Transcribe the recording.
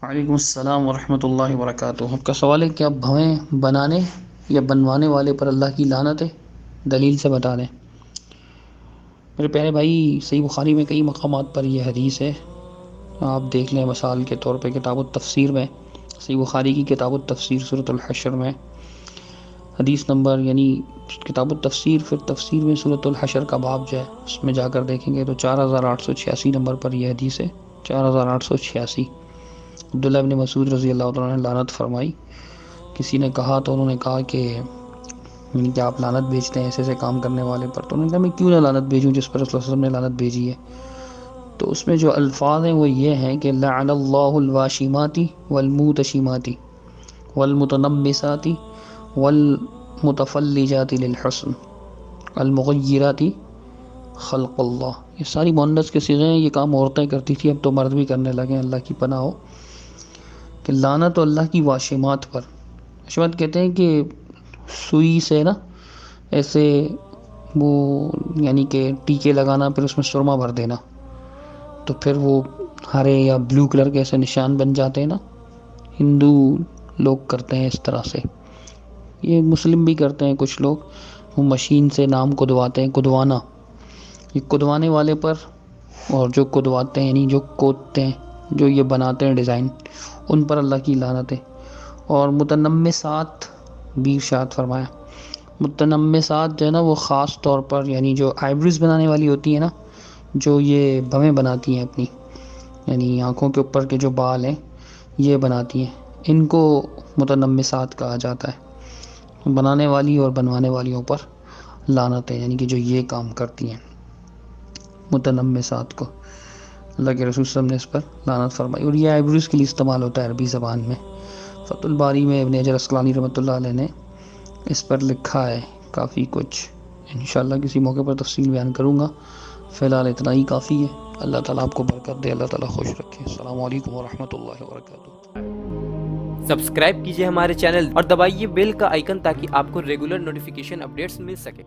وعلیکم السلام ورحمۃ اللہ وبرکاتہ۔ آپ کا سوال ہے کیا بھویں بنانے یا بنوانے والے پر اللہ کی لعنت ہے؟ دلیل سے بتا دیں۔ میرے پیارے بھائی، صحیح بخاری میں کئی مقامات پر یہ حدیث ہے، آپ دیکھ لیں۔ مثال کے طور پہ کتاب التفسیر میں، صحیح بخاری کی کتاب التفسیر سورۃ الحشر میں حدیث نمبر، یعنی کتاب التفسیر پھر تفسیر میں سورۃ الحشر کا باب جو ہے اس میں جا کر دیکھیں گے تو 4886 نمبر پر یہ حدیث ہے۔ 4886 عبداللہ ابن مسعود رضی اللہ تعالیٰ نے لعنت فرمائی۔ کسی نے کہا تو انہوں نے کہا کہ کیا آپ لعنت بھیجتے ہیں ایسے ایسے کام کرنے والے پر؟ تو انہوں نے کہا میں کیوں نہ لعنت بھیجوں جس پر رسول اللہ صلی اللہ علیہ وسلم نے لعنت بھیجی ہے۔ تو اس میں جو الفاظ ہیں وہ یہ ہیں کہ لعن اللہ الواشمات والموتشمات والمتنمسات والمتفلجات للحسن المغیرات خلق اللہ۔ یہ ساری مؤنث کے صیغے ہیں، یہ کام عورتیں کرتی تھی، اب تو مرد بھی کرنے لگے ہیں، اللہ کی پناہ ہو۔ کہ لعنت اللہ کی واشمات پر، واشمات کہتے ہیں کہ سوئی سے نا ایسے وہ یعنی کہ ٹیکے لگانا، پھر اس میں سرما بھر دینا، تو پھر وہ ہرے یا بلو کلر کے ایسے نشان بن جاتے ہیں نا۔ ہندو لوگ کرتے ہیں اس طرح سے، یہ مسلم بھی کرتے ہیں کچھ لوگ، وہ مشین سے نام کدواتے ہیں، کدوانا، یہ کدوانے والے پر اور جو کدواتے ہیں یعنی جو کودتے ہیں، جو یہ بناتے ہیں ڈیزائن، ان پر اللہ کی لعنت ہے۔ اور متنمسات بھی ارشاد فرمایا۔ متنمسات جو ہے نا وہ خاص طور پر یعنی جو آئیبروز بنانے والی ہوتی ہیں نا، جو یہ بھویں بناتی ہیں اپنی، یعنی آنکھوں کے اوپر کے جو بال ہیں یہ بناتی ہیں، ان کو متنمسات کہا جاتا ہے۔ بنانے والی اور بنوانے والیوں پر لعنت ہے، یعنی کہ جو یہ کام کرتی ہیں متنمسات کو، اللہ کے رسول صلی اللہ علیہ وسلم نے اس پر لعنت فرمائی۔ اور یہ آئیبروز کے لیے استعمال ہوتا ہے عربی زبان میں۔ فتح الباری میں ابن حجر عسقلانی رحمۃ اللہ علیہ نے اس پر لکھا ہے کافی کچھ، انشاءاللہ کسی موقع پر تفصیل بیان کروں گا، فی الحال اتنا ہی کافی ہے۔ اللہ تعالیٰ آپ کو برکت دے، اللہ تعالیٰ خوش رکھے۔ السلام علیکم ورحمۃ اللہ وبرکاتہ۔ سبسکرائب کیجئے ہمارے چینل اور دبائیے بیل کا آئیکن تاکہ آپ کو ریگولر نوٹیفیکیشن اپڈیٹس مل سکے۔